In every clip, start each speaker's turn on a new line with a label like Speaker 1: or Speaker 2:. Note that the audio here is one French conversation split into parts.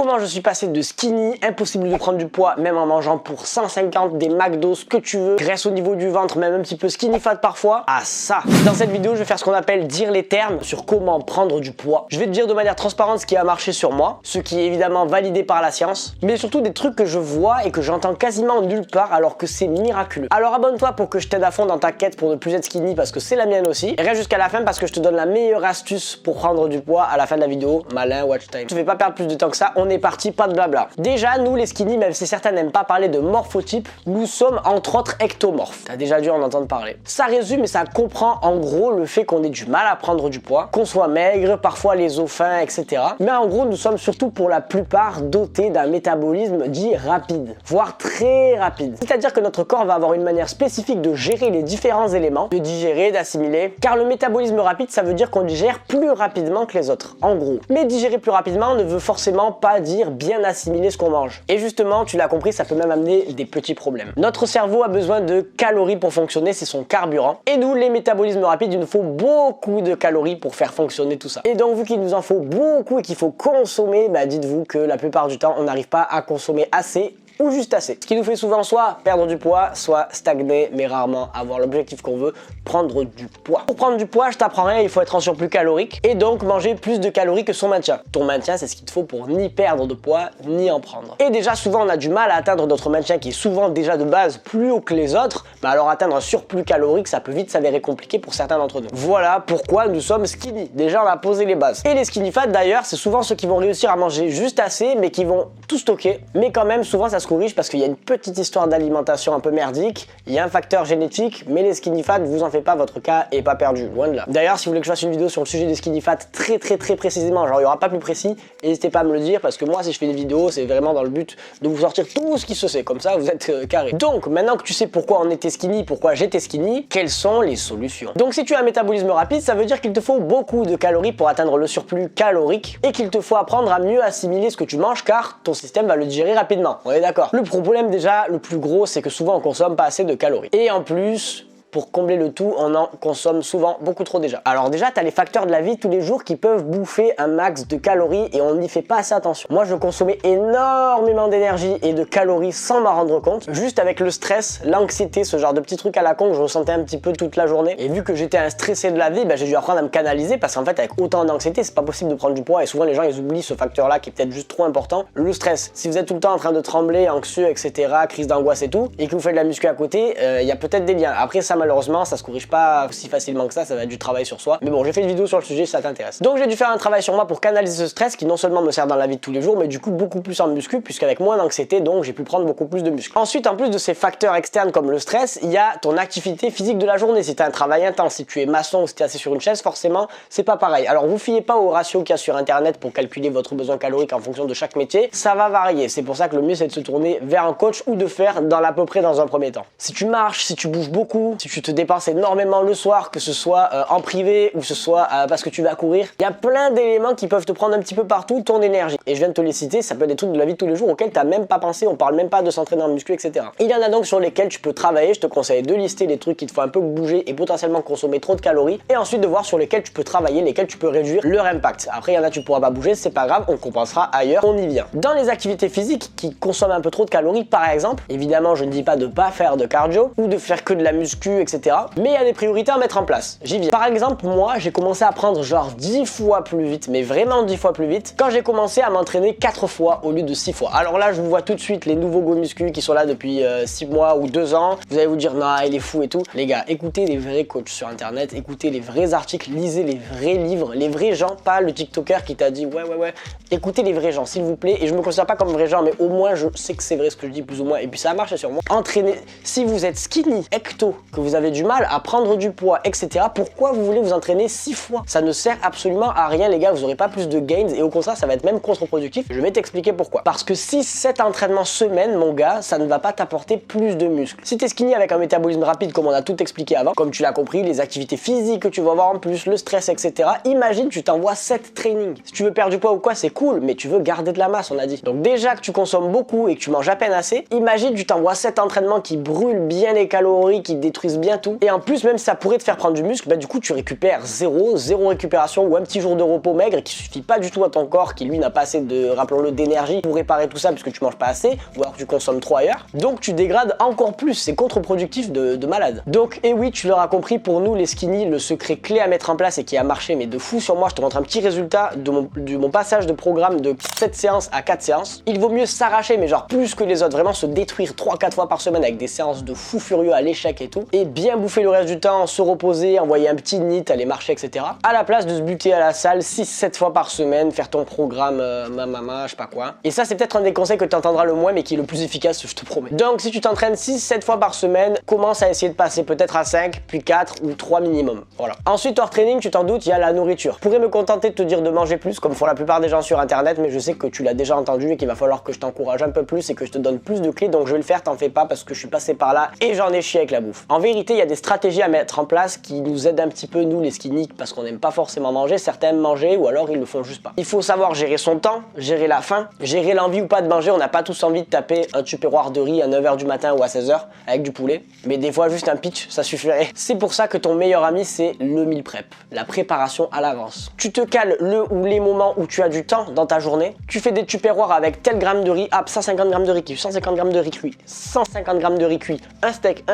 Speaker 1: comment je suis passé de skinny, impossible de prendre du poids, même en mangeant pour 150 des McDo, ce que tu veux, graisse au niveau du ventre, même un petit peu skinny fat parfois, à ça. Dans cette vidéo, je vais faire ce qu'on appelle dire les termes sur comment prendre du poids. Je vais te dire de manière transparente ce qui a marché sur moi, ce qui est évidemment validé par la science, mais surtout des trucs que je vois et que j'entends quasiment nulle part alors que c'est miraculeux. Alors abonne-toi pour que je t'aide à fond dans ta quête pour ne plus être skinny parce que c'est la mienne aussi. Et reste jusqu'à la fin parce que je te donne la meilleure astuce pour prendre du poids à la fin de la vidéo. Malin, watch time. Je vais pas perdre plus de temps que ça, on est parti, pas de blabla. Déjà, nous les skinny, même si certains n'aiment pas parler de morphotype, nous sommes entre autres ectomorphes. T'as déjà dû en entendre parler. Ça résume et ça comprend en gros le fait qu'on ait du mal à prendre du poids, qu'on soit maigre, parfois les os fins, etc. Mais en gros, nous sommes surtout pour la plupart dotés d'un métabolisme dit rapide, voire très rapide. C'est-à-dire que notre corps va avoir une manière spécifique de gérer les différents éléments, de digérer, d'assimiler, car le métabolisme rapide, ça veut dire qu'on digère plus rapidement que les autres, en gros. Mais digérer plus rapidement ne veut forcément pas dire bien assimiler ce qu'on mange. Et justement, tu l'as compris, ça peut même amener des petits problèmes. Notre cerveau a besoin de calories pour fonctionner, c'est son carburant. Et nous, les métabolismes rapides, il nous faut beaucoup de calories pour faire fonctionner tout ça. Et donc, vu qu'il nous en faut beaucoup et qu'il faut consommer, bah dites-vous que la plupart du temps, on n'arrive pas à consommer assez ou juste assez. Ce qui nous fait souvent soit perdre du poids, soit stagner, mais rarement avoir l'objectif qu'on veut, prendre du poids. Pour prendre du poids, je t'apprends rien, il faut être en surplus calorique et donc manger plus de calories que son maintien. Ton maintien, c'est ce qu'il te faut pour ni perdre de poids, ni en prendre. Et déjà, souvent, on a du mal à atteindre notre maintien qui est souvent déjà de base plus haut que les autres, mais alors atteindre un surplus calorique, ça peut vite s'avérer compliqué pour certains d'entre nous. Voilà pourquoi nous sommes skinny. Déjà, on a posé les bases. Et les skinny fat, d'ailleurs, c'est souvent ceux qui vont réussir à manger juste assez, mais qui vont tout stocker. Mais quand même, souvent, ça se corrige parce qu'il y a une petite histoire d'alimentation un peu merdique, il y a un facteur génétique, mais les skinny fat, vous en faites pas, votre cas est pas perdu, loin de là. D'ailleurs, si vous voulez que je fasse une vidéo sur le sujet des skinny fat très précisément, genre il y aura pas plus précis, n'hésitez pas à me le dire parce que moi, si je fais des vidéos, c'est vraiment dans le but de vous sortir tout ce qui se sait, comme ça vous êtes carré. Donc, maintenant que tu sais pourquoi on était skinny, pourquoi j'étais skinny, quelles sont les solutions? Donc, si tu as un métabolisme rapide, ça veut dire qu'il te faut beaucoup de calories pour atteindre le surplus calorique et qu'il te faut apprendre à mieux assimiler ce que tu manges car ton système va le digérer rapidement. On est d'accord? Le problème déjà, le plus gros, c'est que souvent on consomme pas assez de calories. Et en plus, pour combler le tout, on en consomme souvent beaucoup trop déjà. Alors déjà, tu as les facteurs de la vie de tous les jours qui peuvent bouffer un max de calories et on n'y fait pas assez attention. Moi, je consommais énormément d'énergie et de calories sans m'en rendre compte. Juste avec le stress, l'anxiété, ce genre de petits trucs à la con que je ressentais un petit peu toute la journée. Et vu que j'étais un stressé de la vie, bah, j'ai dû apprendre à me canaliser parce qu'en fait, avec autant d'anxiété, c'est pas possible de prendre du poids et souvent les gens, ils oublient ce facteur-là qui est peut-être juste trop important, le stress. Si vous êtes tout le temps en train de trembler, anxieux, etc., crise d'angoisse et tout, et que vous faites de la muscu à côté, il y a peut-être des liens. Après, ça malheureusement, ça se corrige pas aussi facilement que ça va être du travail sur soi. Mais bon, j'ai fait une vidéo sur le sujet si ça t'intéresse. Donc j'ai dû faire un travail sur moi pour canaliser ce stress qui non seulement me sert dans la vie de tous les jours, mais du coup beaucoup plus en muscu, puisqu'avec moins d'anxiété, donc j'ai pu prendre beaucoup plus de muscles. Ensuite, en plus de ces facteurs externes comme le stress, il y a ton activité physique de la journée. Si tu as un travail intense, si tu es maçon ou si tu es assis sur une chaise, forcément, c'est pas pareil. Alors vous fiez pas au ratio qu'il y a sur internet pour calculer votre besoin calorique en fonction de chaque métier, ça va varier. C'est pour ça que le mieux c'est de se tourner vers un coach ou de faire à peu près dans un premier temps. Si tu marches, si tu bouges beaucoup, si tu te dépenses énormément le soir, que ce soit en privé ou que ce soit parce que tu vas courir, il y a plein d'éléments qui peuvent te prendre un petit peu partout ton énergie. Et je viens de te les citer, ça peut être des trucs de la vie de tous les jours auxquels tu n'as même pas pensé, on parle même pas de s'entraîner en muscu, etc. Il y en a donc sur lesquels tu peux travailler, je te conseille de lister les trucs qui te font un peu bouger et potentiellement consommer trop de calories, et ensuite de voir sur lesquels tu peux travailler, lesquels tu peux réduire leur impact. Après, il y en a tu pourras pas bouger, c'est pas grave, on compensera ailleurs, on y vient. Dans les activités physiques qui consomment un peu trop de calories, par exemple, évidemment je ne dis pas de pas faire de cardio ou de faire que de la muscu, etc. Mais il y a des priorités à mettre en place. J'y viens. Par exemple, moi, j'ai commencé à prendre genre 10 fois plus vite, mais vraiment 10 fois plus vite, quand j'ai commencé à m'entraîner 4 fois au lieu de 6 fois. Alors là, je vous vois tout de suite les nouveaux go muscu qui sont là depuis 6 mois ou 2 ans. Vous allez vous dire, non, il est fou et tout. Les gars, écoutez les vrais coachs sur internet, écoutez les vrais articles, lisez les vrais livres, les vrais gens, pas le TikToker qui t'a dit ouais. Écoutez les vrais gens, s'il vous plaît. Et je me considère pas comme vrai gens, mais au moins je sais que c'est vrai ce que je dis plus ou moins. Et puis ça a marché sur moi. Entraînez. Si vous êtes skinny, ecto, que vous avez du mal à prendre du poids, etc., pourquoi vous voulez vous entraîner 6 fois? Ça ne sert absolument à rien, les gars. Vous n'aurez pas plus de gains et au contraire, ça va être même contre-productif. Je vais t'expliquer pourquoi. Parce que 6-7 entraînements semaine, mon gars, ça ne va pas t'apporter plus de muscles. Si t'es skinny avec un métabolisme rapide, comme on a tout expliqué avant, comme tu l'as compris, les activités physiques que tu vas avoir en plus, le stress, etc., imagine, tu t'envoies 7 trainings. Si tu veux perdre du poids ou quoi, c'est cool, mais tu veux garder de la masse, on a dit. Donc déjà que tu consommes beaucoup et que tu manges à peine assez, imagine tu t'envoies 7 entraînements qui brûlent bien les calories, qui détruisent bien tout. Et en plus, même si ça pourrait te faire prendre du muscle, bah du coup tu récupères zéro récupération ou un petit jour de repos maigre qui suffit pas du tout à ton corps qui lui n'a pas assez de, rappelons-le, d'énergie pour réparer tout ça puisque tu manges pas assez ou alors que tu consommes trop ailleurs. Donc tu dégrades encore plus, c'est contre-productif de malade. Donc et oui, tu l'auras compris, pour nous les skinny, le secret clé à mettre en place et qui a marché mais de fou sur moi, je te montre un petit résultat de mon passage de programme de 7 séances à 4 séances. Il vaut mieux s'arracher mais genre plus que les autres, vraiment se détruire 3-4 fois par semaine avec des séances de fou furieux à l'échec et tout, et bien bouffer le reste du temps, se reposer, envoyer un petit nid, aller marcher, etc. À la place de se buter à la salle 6-7 fois par semaine, faire ton programme je sais pas quoi. Et ça c'est peut-être un des conseils que tu entendras le moins mais qui est le plus efficace, je te promets. Donc si tu t'entraînes 6-7 fois par semaine, commence à essayer de passer peut-être à 5, puis 4 ou 3 minimum. Voilà. Ensuite hors training, tu t'en doutes, il y a la nourriture. Je pourrais me contenter de te dire de manger plus comme font la plupart des gens sur internet, mais je sais que tu l'as déjà entendu et qu'il va falloir que je t'encourage un peu plus et que je te donne plus de clés, donc je vais le faire, t'en fais pas parce que je suis passé par là et j'en ai chié avec la bouffe. En vérité, il y a des stratégies à mettre en place qui nous aident un petit peu nous les skinny parce qu'on n'aime pas forcément manger, certains aiment manger ou alors ils le font juste pas. Il faut savoir gérer son temps, gérer la faim, gérer l'envie ou pas de manger. On n'a pas tous envie de taper un tupperware de riz à 9 h du matin ou à 16 h avec du poulet, mais des fois juste un pitch ça suffirait. C'est pour ça que ton meilleur ami c'est le meal prep, la préparation à l'avance. Tu te cales le ou les moments où tu as du temps dans ta journée, tu fais des tupperwares avec tel gramme de riz, 150 g de riz cuit, 150 g de riz cuit, 150 g de riz cuit, un steak,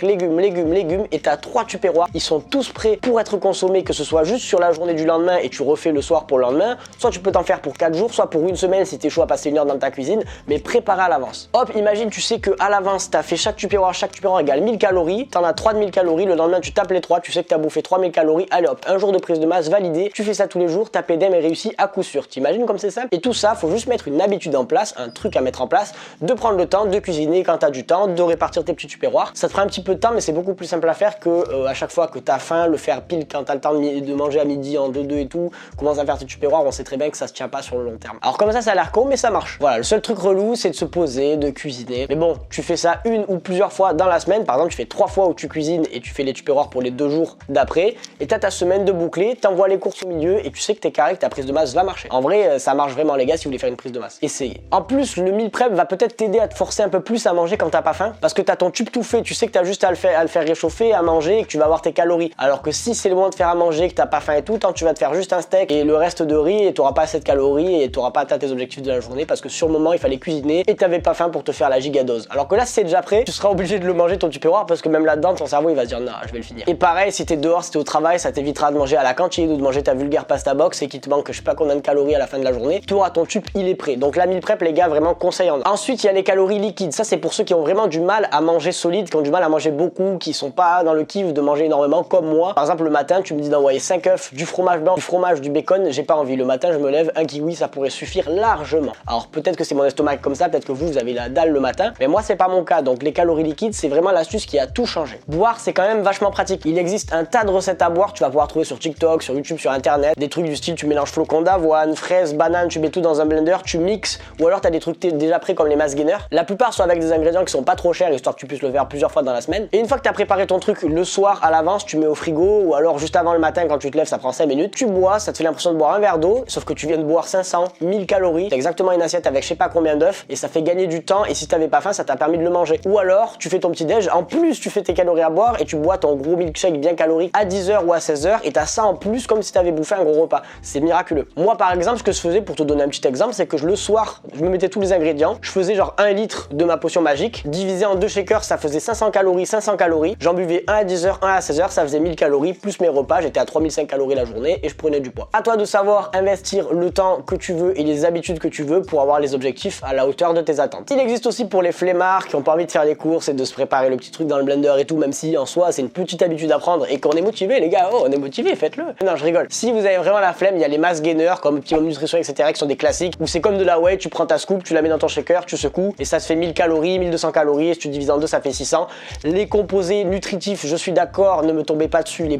Speaker 1: légumes, et t'as 3 tupperwares, ils sont tous prêts pour être consommés, que ce soit juste sur la journée du lendemain et tu refais le soir pour le lendemain, soit tu peux t'en faire pour 4 jours, soit pour une semaine si t'es chaud à passer 1 heure dans ta cuisine, mais préparé à l'avance. Hop, imagine, tu sais que à l'avance, t'as fait chaque tupperware égale 1000 calories, t'en as 3000 calories, le lendemain tu tapes les 3, tu sais que t'as bouffé 3000 calories, allez hop, un jour de prise de masse validé, tu fais ça tous les jours, ta PDM est réussie à coup sûr. T'imagines comme c'est simple? Et tout ça, faut juste mettre une habitude en place, un truc à mettre en place, de prendre le temps de cuisiner quand t'as du temps, de répartir tes petits tupperwares. Ça te fera un petit peu de temps, mais c'est beaucoup plus simple à faire que à chaque fois que t'as faim, le faire pile quand t'as le temps de manger à midi en 2-2 et tout, commence à faire tes tupperwares, on sait très bien que ça se tient pas sur le long terme. Alors comme ça a l'air con, mais ça marche. Voilà, le seul truc relou, c'est de se poser, de cuisiner. Mais bon, tu fais ça une ou plusieurs fois dans la semaine. Par exemple, tu fais 3 fois où tu cuisines et tu fais les tupperwares pour les 2 jours d'après, et t'as ta semaine de boucler, t'envoies les courses au milieu et tu sais que t'es carré, que ta prise de masse va marcher. En vrai, ça marche vraiment les gars si vous voulez faire une prise de masse. Essayez. En plus, le meal prep va peut-être t'aider à te forcer un peu plus à manger quand t'as pas faim, parce que t'as ton tube tout fait, tu sais que t'as juste à le faire réchauffer, à manger et que tu vas avoir tes calories. Alors que si c'est le moment de faire à manger, que t'as pas faim et tout, tant tu vas te faire juste un steak et le reste de riz et t'auras pas assez de calories et t'auras pas atteint tes objectifs de la journée parce que sur le moment il fallait cuisiner et t'avais pas faim pour te faire la gigadose. Alors que là, si c'est déjà prêt, tu seras obligé de le manger ton tupperware parce que même là-dedans, ton cerveau il va se dire non, je vais le finir. Et pareil, si t'es dehors, si t'es au travail, ça t'évitera de manger à la cantine ou de manger ta vulgaire pasta box et qu'il te manque je sais pas combien de calories à la fin de la journée. Tu auras ton tube, il est prêt. Donc la meal prep les gars, vraiment conseil en or. Ensuite, il y a les calories liquides. Ça c'est pour ceux qui ont vraiment du mal à manger solide, qui ont du mal à manger beaucoup, qui sont pas dans le kiff de manger énormément comme moi. Par exemple, le matin, tu me dis d'envoyer 5 œufs, du fromage blanc, du fromage, du bacon, j'ai pas envie. Le matin, je me lève, un kiwi, ça pourrait suffire largement. Alors peut-être que c'est mon estomac comme ça, peut-être que vous avez la dalle le matin, mais moi c'est pas mon cas. Donc les calories liquides, c'est vraiment l'astuce qui a tout changé. Boire, c'est quand même vachement pratique. Il existe un tas de recettes à boire, tu vas pouvoir trouver sur TikTok, sur YouTube, sur internet, des trucs du style tu mélanges flocons d'avoine, fraises, bananes, tu mets tout dans un blender, tu mixes, ou alors t'as des trucs déjà prêts comme les mass gainers. La plupart sont avec des ingrédients qui sont pas trop chers, histoire que tu puisses le faire plusieurs fois dans la semaine. Et une fois que t'as préparé ton truc le soir à l'avance, tu mets au frigo, ou alors juste avant le matin quand tu te lèves, ça prend 5 minutes, tu bois, ça te fait l'impression de boire un verre d'eau, sauf que tu viens de boire 500, 1000 calories, t'as exactement une assiette avec je sais pas combien d'œufs, et ça fait gagner du temps, et si t'avais pas faim, ça t'a permis de le manger. Ou alors, tu fais ton petit déj, en plus tu fais tes calories à boire, et tu bois ton gros milkshake bien calorique à 10 h ou à 16 h, et t'as ça en plus comme si t'avais bouffé un gros repas. C'est miraculeux. Moi par exemple, ce que je faisais, pour te donner un petit exemple, c'est que le soir, je me mettais tous les ingrédients, je faisais genre 1 litre de ma potion magique, divisé en 2 shakers, ça faisait 500 calories, j'en buvais 1 à 10 h, 1 à 16 h, ça faisait 1000 calories, plus mes repas, j'étais à 3005 calories la journée, et je prenais du poids. À toi de savoir investir le temps que tu veux et les habitudes que tu veux pour avoir les objectifs à la hauteur de tes attentes. Il existe aussi pour les flemmards qui ont pas envie de faire les courses et de se préparer le petit truc dans le blender et tout, même si en soi c'est une petite habitude à prendre et qu'on est motivé les gars, oh on est motivé, faites-le. Non je rigole. Si vous avez vraiment la flemme, il y a les mass gainers comme Optimum Nutrition etc qui sont des classiques où c'est comme de la whey, tu prends ta scoop, tu la mets dans ton shaker, tu secoues et ça se fait 1000 calories, 1200 calories et si tu divises en deux ça fait 600. Les composés nutritifs, je suis d'accord, ne me tombez pas dessus, les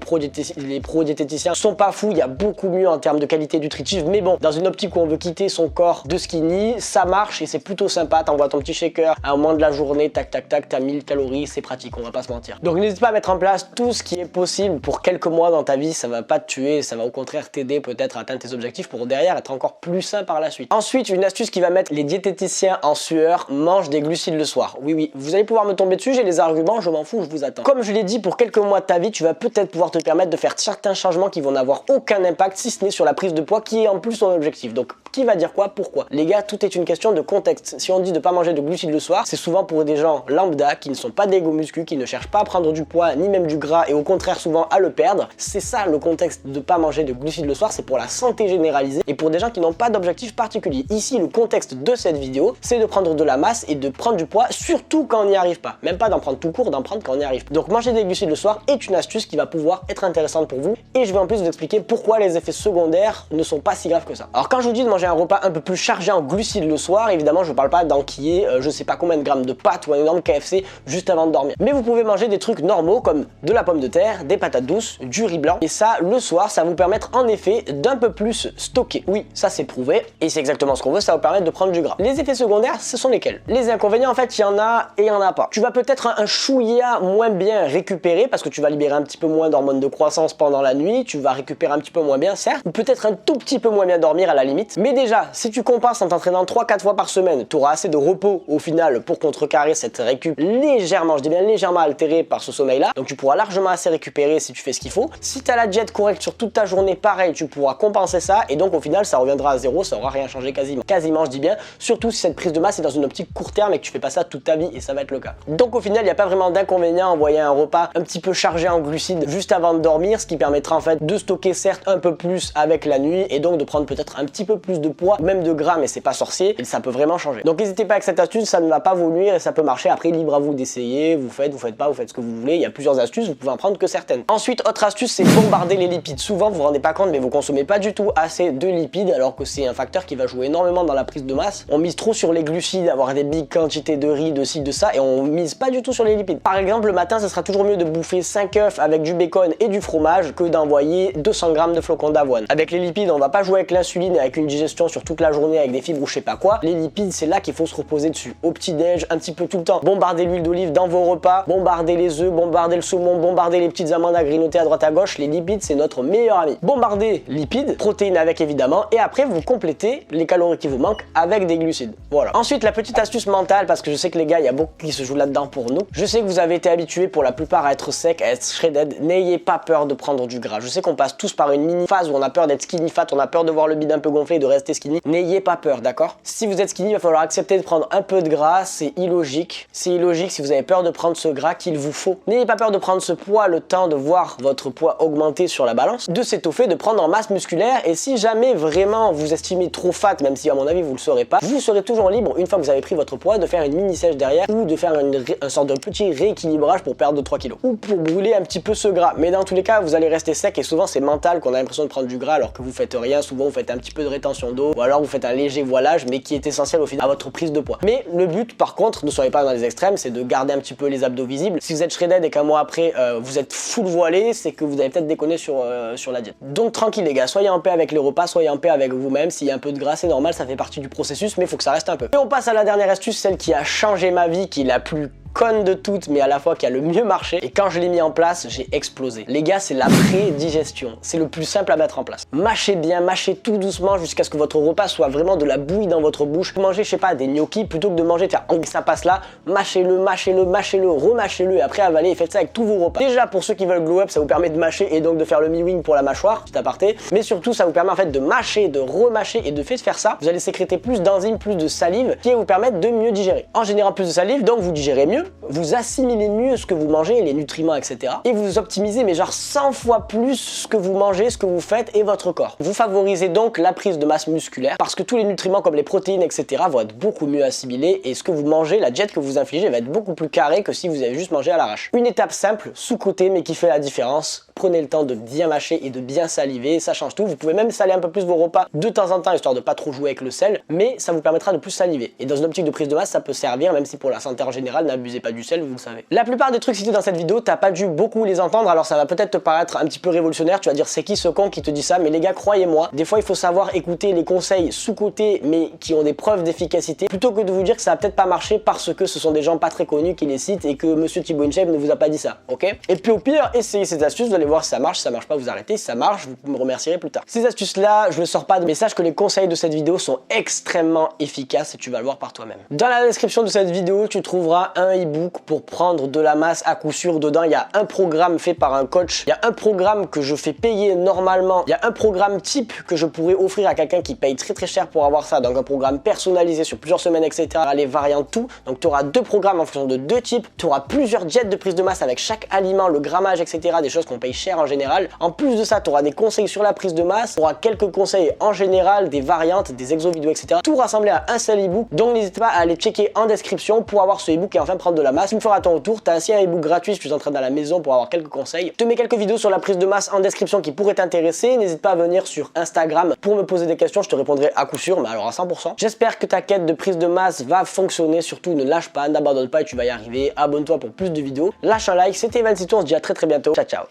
Speaker 1: pro-diététiciens sont pas fous, il y a beaucoup mieux en termes de qualité nutritive, mais bon, dans une optique où on veut quitter son corps de skinny, ça marche et c'est plutôt sympa, t'envoies ton petit shaker à un moment de la journée, tac tac tac, t'as 1000 calories, c'est pratique, on va pas se mentir. Donc n'hésite pas à mettre en place tout ce qui est possible pour quelques mois dans ta vie, ça va pas te tuer, ça va au contraire t'aider peut-être à atteindre tes objectifs pour derrière derrière être encore plus sain par la suite. Ensuite, une astuce qui va mettre les diététiciens en sueur, mange des glucides le soir. Oui, oui, vous allez pouvoir me tomber dessus, j'ai les arguments, je m'en fous, je vous attends. Comme je l'ai dit, pour quelques mois de ta vie, tu vas peut-être pouvoir te permettre de faire certains changements qui vont n'avoir aucun impact, si ce n'est sur la prise de poids, qui est en plus ton objectif. Donc, qui va dire quoi, pourquoi? Les gars, tout est une question de contexte. Si on dit de pas manger de glucides le soir, c'est souvent pour des gens lambda qui ne sont pas des go-muscu, qui ne cherchent pas à prendre du poids ni même du gras et au contraire souvent à le perdre. C'est ça le contexte de pas manger de glucides le soir, c'est pour la santé généralisée et pour des gens qui n'ont pas d'objectif particulier. Ici, le contexte de cette vidéo, c'est de prendre de la masse et de prendre du poids, surtout quand on n'y arrive pas. Même pas d'en prendre tout court, d'en prendre quand on y arrive. Donc manger des glucides le soir est une astuce qui va pouvoir être intéressante pour vous et je vais en plus vous expliquer pourquoi les effets secondaires ne sont pas si graves que ça. Alors quand je vous dis de manger un repas un peu plus chargé en glucides le soir, évidemment je ne parle pas d'enquiller je sais pas combien de grammes de pâtes ou un énorme KFC juste avant de dormir. Mais vous pouvez manger des trucs normaux comme de la pomme de terre, des patates douces, du riz blanc et ça le soir ça va vous permettre en effet d'un peu plus stocker. Oui, ça c'est prouvé et c'est exactement ce qu'on veut, ça va vous permettre de prendre du gras. Les effets secondaires, ce sont lesquels? Les inconvénients en fait, il y en a et il y en a pas. Tu vas peut-être un chouïa moins bien récupérer parce que tu vas libérer un petit peu moins d'hormones de croissance pendant la nuit, tu vas récupérer un petit peu moins bien certes, ou peut-être un tout petit peu moins bien dormir à la limite. Mais déjà, si tu compenses en t'entraînant 3-4 fois par semaine, tu auras assez de repos au final pour contrecarrer cette récup légèrement, je dis bien légèrement altérée par ce sommeil là. Donc tu pourras largement assez récupérer si tu fais ce qu'il faut. Si tu as la diète correcte sur toute ta journée, pareil, tu pourras compenser ça et donc au final ça reviendra à zéro, ça aura rien changé quasiment. Quasiment je dis bien, surtout si cette prise de masse est dans une optique court terme et que tu fais pas ça toute ta vie et ça va être le cas. Donc au final il n'y a pas vraiment d'inconvénient à envoyer un repas un petit peu chargé en glucides juste avant de dormir, ce qui permettra en fait de stocker certes un peu plus avec la nuit et donc de prendre peut-être un petit peu plus de poids, même de gras, mais c'est pas sorcier et ça peut vraiment changer. Donc n'hésitez pas avec cette astuce, ça ne va pas vous nuire et ça peut marcher. Après libre à vous d'essayer, vous faites pas, vous faites ce que vous voulez, il y a plusieurs astuces, vous pouvez en prendre que certaines. Ensuite, autre astuce, c'est bombarder les lipides. Souvent vous vous rendez pas compte mais vous consommez pas du tout assez de lipides alors que c'est un facteur qui va jouer énormément dans la prise de masse. On mise trop sur les glucides, avoir des big quantités de riz, de ci, de ça et on mise pas du tout sur les lipides. Par exemple, le matin, ça sera toujours mieux de bouffer 5 œufs avec du bacon et du fromage que d'envoyer 200 g de flocons d'avoine. Avec les lipides, on va pas jouer avec l'insuline et avec une digestion sur toute la journée avec des fibres ou je sais pas quoi. Les lipides, c'est là qu'il faut se reposer dessus. Au petit-déj, un petit peu tout le temps. Bombardez l'huile d'olive dans vos repas, bombardez les œufs, bombardez le saumon, bombardez les petites amandes à grignoter à droite à gauche. Les lipides, c'est notre meilleur ami. Bombardez lipides, protéines avec évidemment, et après vous complétez les calories qui vous manquent avec des glucides. Voilà. Ensuite, la petite astuce mentale, parce que je sais que les gars, il y a beaucoup qui se jouent là-dedans pour nous. Je sais que vous avez été habitués pour la plupart à être sec, à être shredded. N'ayez pas peur de prendre du gras. Je sais qu'on passe tous par une mini phase où on a peur d'être skinny fat, on a peur de voir le bide un peu gonflé et de rester skinny. N'ayez pas peur, d'accord? Si vous êtes skinny, il va falloir accepter de prendre un peu de gras, c'est illogique. C'est illogique si vous avez peur de prendre ce gras qu'il vous faut. N'ayez pas peur de prendre ce poids, le temps de voir votre poids augmenter sur la balance, de s'étoffer, de prendre en masse musculaire et si jamais vraiment vous estimez trop fat, même si à mon avis vous le serez pas, vous serez toujours libre, une fois que vous avez pris votre poids, de faire une mini sèche derrière ou de faire un sorte de petit rééquilibrage pour perdre 2-3 kilos ou pour brûler un petit peu ce gras. Mais dans tous les cas, vous allez rester sec et souvent c'est mental qu'on a l'impression de prendre du gras alors que vous faites rien. Souvent vous faites un petit peu de rétention d'eau ou alors vous faites un léger voilage mais qui est essentiel au final à votre prise de poids. Mais le but par contre, ne soyez pas dans les extrêmes, c'est de garder un petit peu les abdos visibles. Si vous êtes shredded et qu'un mois après vous êtes full voilé, c'est que vous avez peut-être déconné sur la diète. Donc tranquille les gars, soyez en paix avec les repas, soyez en paix avec vous-même. S'il y a un peu de gras, c'est normal, ça fait partie du processus, mais il faut que ça reste un peu. Et on passe à la dernière astuce, celle qui a changé ma vie, qui est la plus conne de toutes mais à la fois qui a le mieux marché et quand je l'ai mis en place j'ai explosé. Les gars, c'est la pré-digestion, c'est le plus simple à mettre en place. Mâchez bien, mâchez tout doucement jusqu'à ce que votre repas soit vraiment de la bouillie dans votre bouche. Mangez je sais pas des gnocchis plutôt que de manger de faire ça passe là, mâchez-le, mâchez-le, mâchez-le, remâchez-le et après avalez et faites ça avec tous vos repas. Déjà pour ceux qui veulent glow up, ça vous permet de mâcher et donc de faire le mi-wing pour la mâchoire, petit aparté, mais surtout ça vous permet en fait de mâcher, de remâcher et de faire ça, vous allez sécréter plus d'enzymes, plus de salive qui va vous permettre de mieux digérer. En générant plus de salive, donc vous digérez mieux, vous assimilez mieux ce que vous mangez, les nutriments, etc. Et vous optimisez mais genre 100 fois plus ce que vous mangez, ce que vous faites et votre corps. Vous favorisez donc la prise de masse musculaire parce que tous les nutriments comme les protéines, etc. vont être beaucoup mieux assimilés et ce que vous mangez, la diète que vous infligez va être beaucoup plus carré que si vous avez juste mangé à l'arrache. Une étape simple, sous-cotée mais qui fait la différence. Prenez le temps de bien mâcher et de bien saliver, ça change tout. Vous pouvez même saler un peu plus vos repas de temps en temps histoire de pas trop jouer avec le sel, mais ça vous permettra de plus saliver. Et dans une optique de prise de masse, ça peut servir, même si pour la santé en général, n'abusez pas du sel, vous le savez. La plupart des trucs cités dans cette vidéo, t'as pas dû beaucoup les entendre, alors ça va peut-être te paraître un petit peu révolutionnaire, tu vas dire c'est qui ce con qui te dit ça, mais les gars, croyez-moi, des fois il faut savoir écouter les conseils sous-cotés mais qui ont des preuves d'efficacité, plutôt que de vous dire que ça va peut-être pas marcher parce que ce sont des gens pas très connus qui les citent et que monsieur Thibaut InShape ne vous a pas dit ça, ok? Et puis au pire, essayez ces astuces, vous allez voir si ça marche. Si ça marche pas, vous arrêtez. Si ça marche, vous me remercierez plus tard. Ces astuces-là, je ne sors pas, mais sache que les conseils de cette vidéo sont extrêmement efficaces et tu vas le voir par toi-même. Dans la description de cette vidéo, tu trouveras un e-book pour prendre de la masse à coup sûr. Dedans, il y a un programme fait par un coach. Il y a un programme que je fais payer normalement. Il y a un programme type que je pourrais offrir à quelqu'un qui paye très cher pour avoir ça. Donc un programme personnalisé sur plusieurs semaines, etc. Les variantes, tout. Donc tu auras deux programmes en fonction de deux types. Tu auras plusieurs jets de prise de masse avec chaque aliment, le grammage, etc. Des choses qu'on paye cher en général. En plus de ça, tu auras des conseils sur la prise de masse. Tu auras quelques conseils en général, des variantes, des exos vidéo, etc. Tout rassemblé à un seul e-book. Donc n'hésite pas à aller checker en description pour avoir ce e-book et enfin prendre de la masse. Tu me feras ton retour. Tu as ainsi un e-book gratuit si tu t'entraînes à la maison pour avoir quelques conseils. Je te mets quelques vidéos sur la prise de masse en description qui pourraient t'intéresser. N'hésite pas à venir sur Instagram pour me poser des questions. Je te répondrai à coup sûr, mais alors à 100%. J'espère que ta quête de prise de masse va fonctionner. Surtout, ne lâche pas, n'abandonne pas et tu vas y arriver. Abonne-toi pour plus de vidéos. Lâche un like. C'était Evan Cito. On se dit à très bientôt. Ciao, ciao.